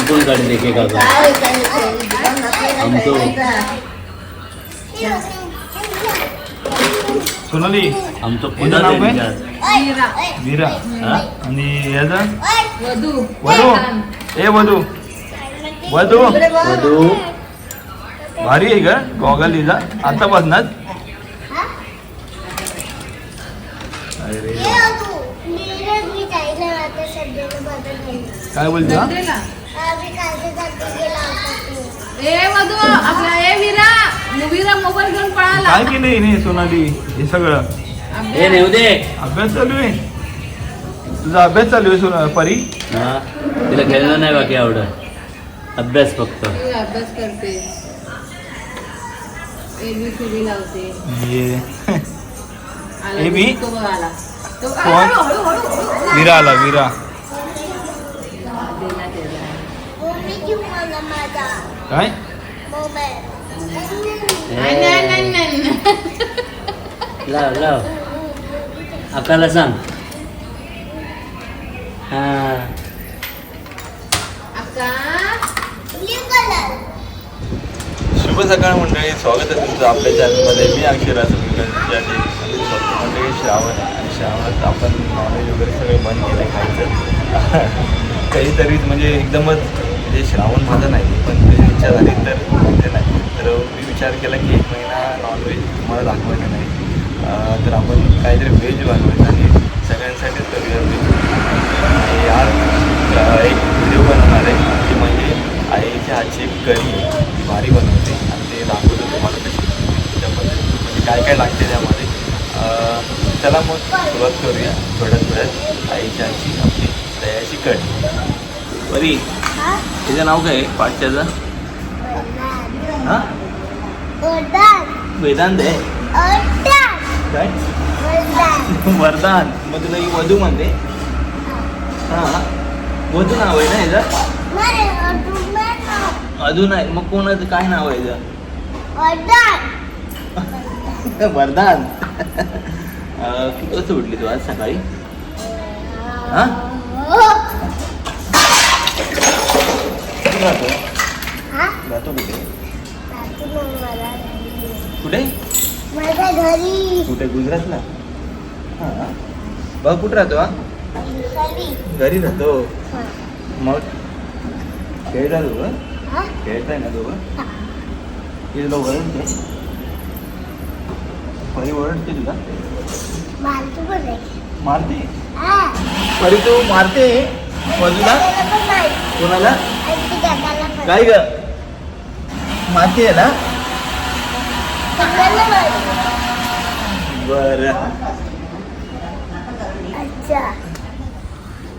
कोण काढते के काका आमचो सोनाली आमचं पुढं नाव काय? वीरा आणि याचं वधू ए वधू वधू वधू भारी आहे का गॉगल लिहिला आतापासूनच काय बोलतो मोबाईल घेऊन पळाला काय केलं हिने सोनाली हे सगळं हे नेऊ दे अभ्यास चालू आहे तुझा अभ्यास चालू आहे सोना परी हा तिला खेळणं नाही बाकी आवडत अभ्यास फक्त अभ्यास करते ABCD लावते ये आला AB? तो बघ आला तो कोण? हळू. वीरा आला वीरा दिला त्याला. काय नाही. लाव लाव अकाला सांग हा अक्का शुभ सकाळ मंडळी स्वागत आहे तुमचं आपल्या चॅनलमध्ये मी अक्षरा मंडळी श्रावण आहे आणि श्रावणात आपण नॉनव्हेज वगैरे सगळं बंद केलं आहे खायचं काहीतरी म्हणजे एकदमच म्हणजे श्रावण माझा नाही पण ते इच्छा झाली तर ते नाही तर मी विचार केला की 1 महिना नॉनव्हेज तुम्हाला दाखवायचं नाही तर आपण काहीतरी व्हेज बनवायचं आणि सगळ्यांसाठीच करूया व्हेज आज एक व्हिडिओ बनवणार आहे की म्हणजे आईच्या हातची एक कढी आहे ती भारी बनवते आणि ते दाखवतो तुम्हाला कशी त्या पद्धतीने म्हणजे काय काय लागते त्यामध्ये चला मग सुरुवात करूया थोड्यात आईच्या हातची आपली दह्याची कढी बरी तिचं नाव काय आहे पाठच्याचं हां वेदांत आहे काय वरदान मग तुला ही वधू म्हणते हां वधू नाव आहे ना ह्याचं अजून आहे मग कोणाचं काय नाव आहे वरदान किती वाजता उठली तू आज सकाळी हा जातो कुठे कुठे कुठे गुजरातला हा बघ कुठे राहतो हा घरी राहतो मग खेळता दोघं खेळताय ना दोघं ते तुला ओरडते परी ओरडते तुला मारते परी तू मारते बाजूला कोणाला काय ग मारते ना बर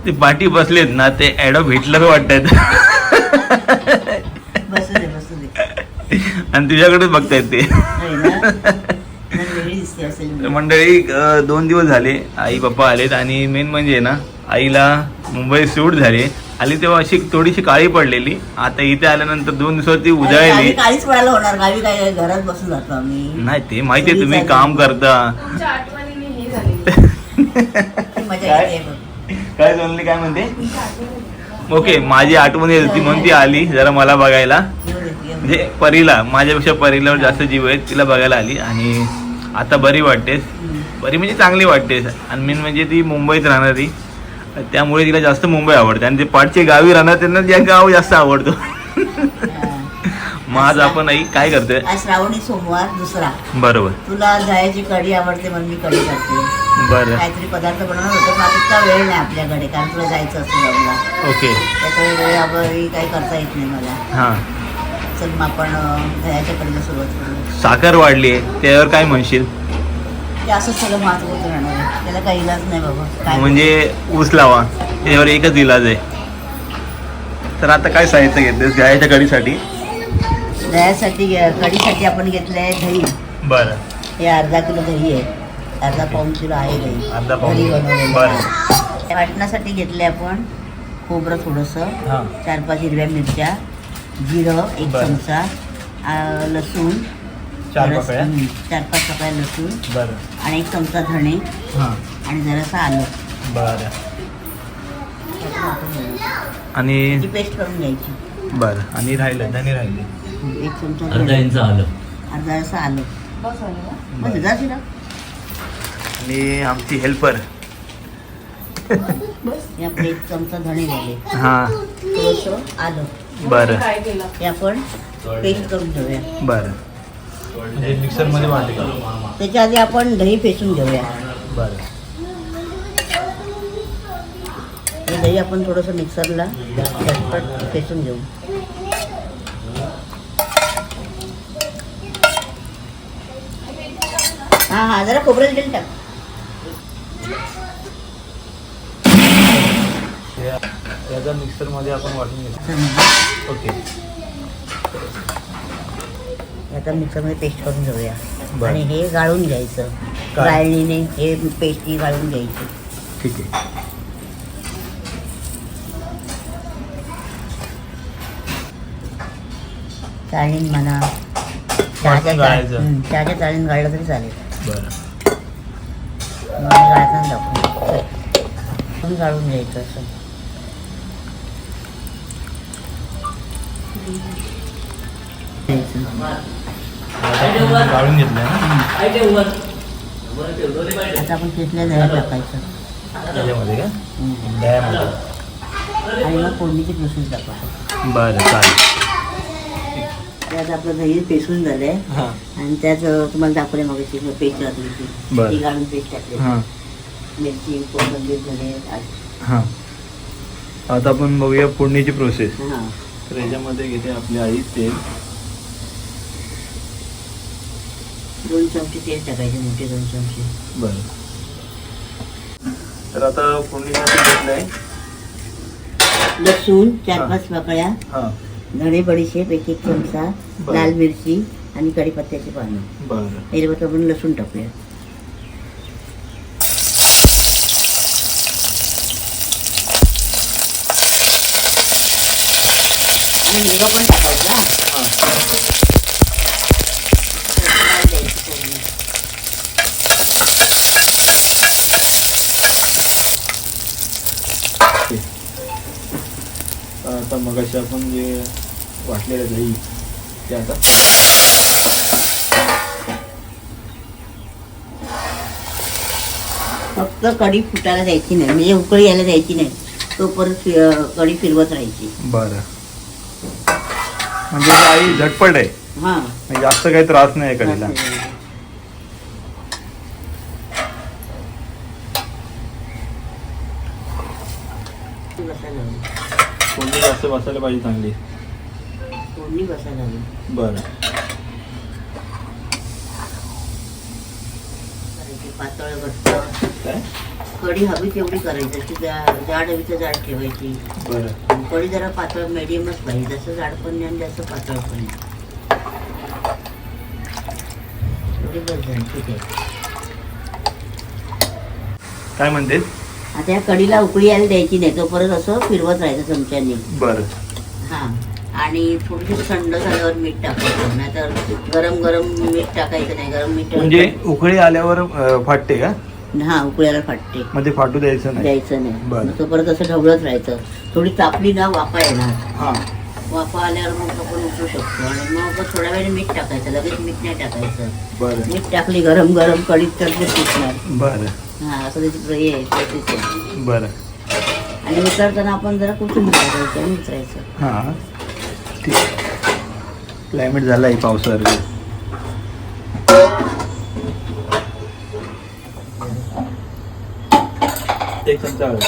ते पाठी बसलेत ना ते ॲडॉल्फ हिटलर वाटतात आणि तुझ्याकडेच बघतायत ते मंडळी 2 दिवस झाले आई पप्पा आलेत आणि मेन म्हणजे ना आईला मुंबई सूट झाली आली तेव्हा अशी थोडीशी काळी पडलेली आता इथे आल्यानंतर 2 दिवसात ती उजळली काळीच पडायला होणार गावी काय घरात बसून जातो आम्ही नाही ते माहितीये तुम्ही काम करता आमच्या आठवणीने हे झाली मजा येते बघ. काय सोनली काय म्हणते ओके माझी आठवण येत होती म्हणून ती आली जरा मला बघायला म्हणजे परीला माझ्यापेक्षा परीला जास्त जीव आहे तिला बघायला आली आणि आता बरी वाटतेस बरी म्हणजे चांगली वाटतेस आणि मेन म्हणजे ती मुंबईत राहणारी त्यामुळे तिला जास्त मुंबई आवडते आणि ते पाठचे गावी राहणार त्यांना त्या गाव जास्त आवडतो मग आज आपण आई काय करतोय आज श्रावणी सोमवार दुसरा बरोबर तुला दह्याची कढी आवडते म्हणून मी कढी करते बरं काहीतरी पदार्थ बनवणार होतो पण आता वेळ नाही आपल्याकडे कारण तुला जायचं असतं गावला ओके त्याच्यामुळे वेळावरी काही करता येत नाही मला हां चल मग आपण दह्याच्या कढीला सुरुवात करू साखर वाढली आहे त्यावर काय म्हणशील ते असंच सगळं महत्त्वाचं राहणार आहे त्याला काही इलाज नाही बाबा काय म्हणजे ऊस लावा त्याच्यावर एकच इलाज आहे तर आता काय साहित्य घेतलं गायच्या कढीसाठी दह्यासाठी कढीसाठी आपण घेतलं आहे दही बरं हे अर्धा किलो दही आहे अर्धा पाऊण किलो आहे दही अर्धा पाऊण घरी किलो. बनवलेलं. बरं. वाटण्यासाठी घेतले आपण खोबरं थोडंसं हां 4-5 हिरव्या मिरच्या जिरं 1 बरं. चमचा लसूण 4 पकळ्या 4-5 पकळ्या लसूण बरं आणि 1 चमचा धणे हां आणि जरासं आलं बरं आपण वाटून घ्यायची. आणि त्याची पेस्ट करून घ्यायची. बरं. आणि राहिलं धने राहिले. एक चमचा अर्धा इंच आलं. अर्धा असं आलं. बस झालं ना? बस जा शिरा. आणि आमची हेल्पर. हे आपले 1 चमचा धणे झाले. हां थोडंसं आलं. बरं काय केलं? हे आपण पेस्ट करून घेऊया. बरं. म्हणजे मिक्सरमध्ये वाटते का? त्याच्या आधी आपण दही पेसून घेऊया. बरं. हे दही आपण थोडंसं मिक्सरला झटपट पेसून घेऊ. हा जरा खोबरेल तेल टाक. याचा मिक्सरमध्ये आपण वाटून घेऊ. ओके. आता मिक्सरमध्ये पेस्ट करून घेऊया. बरं. आणि हे गाळून घ्यायचं. काय? गाळणीने हे पेस्ट ही गाळून घ्यायची. ठीक आहे. चाळणीन म्हणा, गाळायचं. चहाच्या चाळणीन गाळलं तरी चालेल. बरं. मग गाळताना दाखवू पण गाळून घ्यायचं असं. गाळून घेतलं ना आता आपण किसल्या दह्या टाकायचं. त्याच्यामध्ये का? दह्यामध्ये. आणि मग फोडणीची प्रोसेस दाखवतो. बरं चालेल. त्यात आपलं दही पेसून झालंय. हां आणि त्यात तुम्हाला दाखवले मग पेस्ट टाकली बरं. ती गाळून पेस्ट टाकली. हां मिरची कोथिंबीर धणे. हां. आता आपण बघूया फोडणीची प्रोसेस. हां तर याच्यामध्ये घेते आपली आई तेल. 2 चमचे तेल टाकायचे, मोठे 2 चमचे. बरं. तर आता फोडणीसाठी घेतलं आहे लसूण हां. 4-5 पाकळ्या, हां. धणे बडीशेप 1 चमचा, बरं. लाल मिरची आणि कढीपत्त्याची पानं. बरं. याच्यावर आपण लसूण टाकूया. आणि हिरवा पण टाकायचा. हां. आता मगाशी आपण जे वाटलेलं दही ते आता फक्त कढी फुटायला द्यायची नाही, म्हणजे उकळी यायला द्यायची नाही. तो परत कढी फिरवत राहायची. बरं. म्हणजे आई झटपट आहे. हां म्हणजे जास्त काही त्रास नाही आहे कढीला. फोडणी जास्त बसायला पाहिजे चांगली. फोडणी बसायला हवी. बरं. पातळ घट्ट काय? कढी हवी तेवढी करायची. ती जाड हवी तर जाड ठेवायची. बरं. कढी जरा पातळ मिडियमच पाहिजे. जास्त जाड पण नाही आणि जास्त पातळ पण नाही. एवढी बस झाली. ठीक आहे. काय म्हणतेस? आता या कढीला उकळी यायला द्यायची नाही. तो परत असं फिरवत राहायचं चमच्याने. बरं. हां आणि थोडीशी थंड झाल्यावर मीठ टाकायचं. नाहीतर गरम गरम मीठ टाकायचं नाही. गरम मीठ म्हणजे उकळी आल्यावर फाटते का? हां उकळ्याला फाटते. मध्ये फाटू द्यायचं नाही. द्यायचं नाही. बरं. मग तो परत असं ढवळत राहायचं. थोडी तापली ना वाफा येणार. हां. वाफा आल्यावर मग आपण उकळू शकतो. आणि मग थोड्या वेळाने मीठ टाकायचं. लगेच मीठ नाही टाकायचं. बरं. मीठ टाकली गरम गरम कढीत तर ते फुटणार. बरं. हां असं त्याची हे आहे, process आहे. बरं. आणि उतरताना आपण जरा कोथिंबीर टाकायचं आणि उतरायचं. हां ठीक. क्लायमेट झालं आहे पावसाळ्यात. एक चमचा हळद.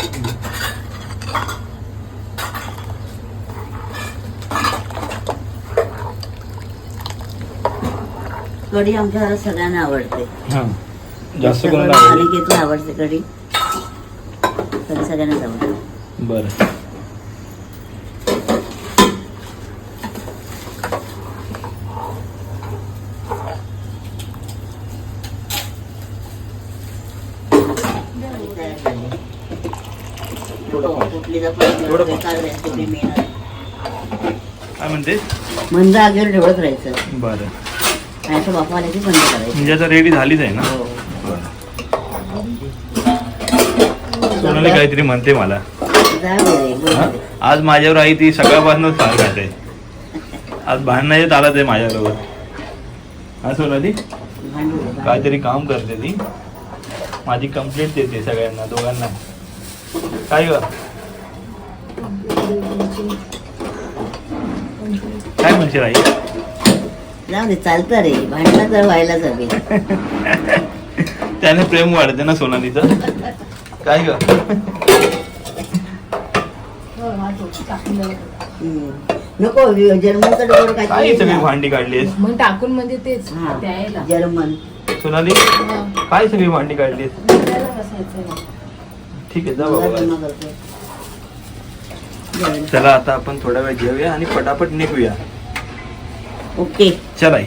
कढी आमच्या घरात सगळ्यांना आवडते. हां जास्त सगळ्यांना कोणाला आवडली? अनिकेतला आवडते कढी. कढी सगळ्यांनाच आवडते. बरं. थोडं काय म्हणतेस? मंद आगीवर ठेवत राहायचं. बरं. आणि असं वाफा आल्याची बंद करायची. म्हणजे आता रेडी झालीच आहे ना? हो. बरं. सोनाली काहीतरी म्हणते मला. जाऊ दे रे, बोलू हा? दे. आज माझ्यावर आई ती सकाळपासूनच फार खाते. आज भांडण चालत आहे माझ्याबरोबर. हा सोनाली भांडू दे, काहीतरी काम करते ती. माझी कंप्लेंट देते सगळ्यांना, दोघांना. काय ग काय म्हणशील आई? जाऊ दे, चालतं रे, भांडणं तर व्हायलाच हवी. त्याने प्रेम वाढते ना सोनालीचं. काय ग नको जर्मनचं डोकं काय काय सगळी भांडी काढलीस मग टाकून म्हणजे तेच हा, द्यायला जर्मन. सोनाली? काय सगळी भांडी काढलीस? द्यायला बसायचं. ठीक आहे, जा मला बाबा. जमा करतो. जेवण. चला आता आपण थोडा वेळ जेवूया आणि पटापट निघूया. ओके. चल आई.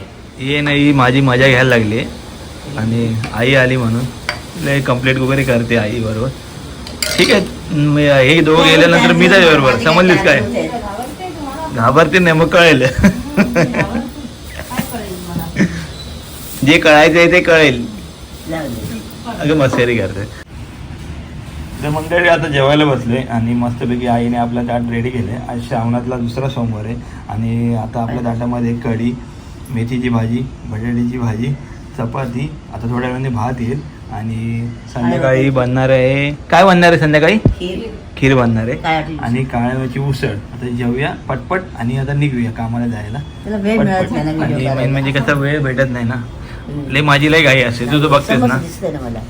ये नाही माझी मजा घ्यायला लागली आणि आई आली म्हणून लय कंप्लेंट वगैरे करते आई बरोबर. ठीक आहे, हे दोघं गेल्यानंतर मी जाईल बरोबर. समजलीस काय? घाबरते नाही मग कळेल. जे कळायचं आहे ते कळेल. जाऊ दे. अगं मस्करी करते. तर मंडळी आता जेवायला बसले आणि मस्तपैकी आईने आपला ताट रेडी केले. आज श्रावणातला दुसरा सोमवार आहे आणि आता आपल्या ताटामध्ये कढी, मेथीची भाजी, बटाट्याची भाजी, चपाती, आता थोड्या वेळाने भात येईल आणि संध्याकाळी बनणार आहे. काय बनणार आहे संध्याकाळी? खीर. खीर बनणार आहे काय वाटेल? आणि काळ्याची उसळ. आता जेवूया पटपट आणि आता निघूया कामाला जायला. त्याला वेळ मिळत पटपट. नाही ना आणि video मेन म्हणजे करायला. कसं वेळ भेटत नाही ना. हम्म. लय माझी लय घाई असते, तू बघतेस ना. समज दिसतंय ना मला.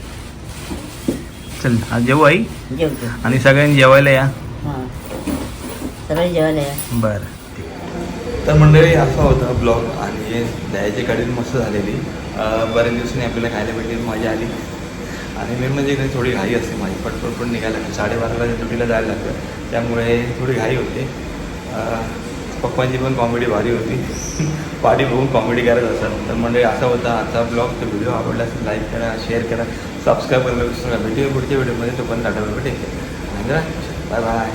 चल आज जेवू आई जेवतो. आणि सगळ्यांनी जेवायला या. हां, सगळे जेवायला या. बरं. तर मंडळी असा होता ब्लॉग आणि दह्याची कढी मस्त झालेली. बऱ्याच दिवसांनी आपल्याला खायला भेटली, मजा आली. आणि मेन म्हणजे इकडे थोडी घाई असते माझी, पटपट पण निघायला लागते. 12:30ला ड्युटीला जायला लागतं, त्यामुळे थोडी घाई होते. पप्पांची पण कॉमेडी भारी होती. पाठी बघून कॉमेडी करत असतात. तर मंडळी असा होता आजचा ब्लॉग. तर व्हिडिओ आवडला असेल लाईक करा, शेअर करा, सबस्क्राईब करायला विसरू नका. भेटूया पुढच्या व्हिडिओमध्ये. तो पण टाटा भेटेल. Bye bye.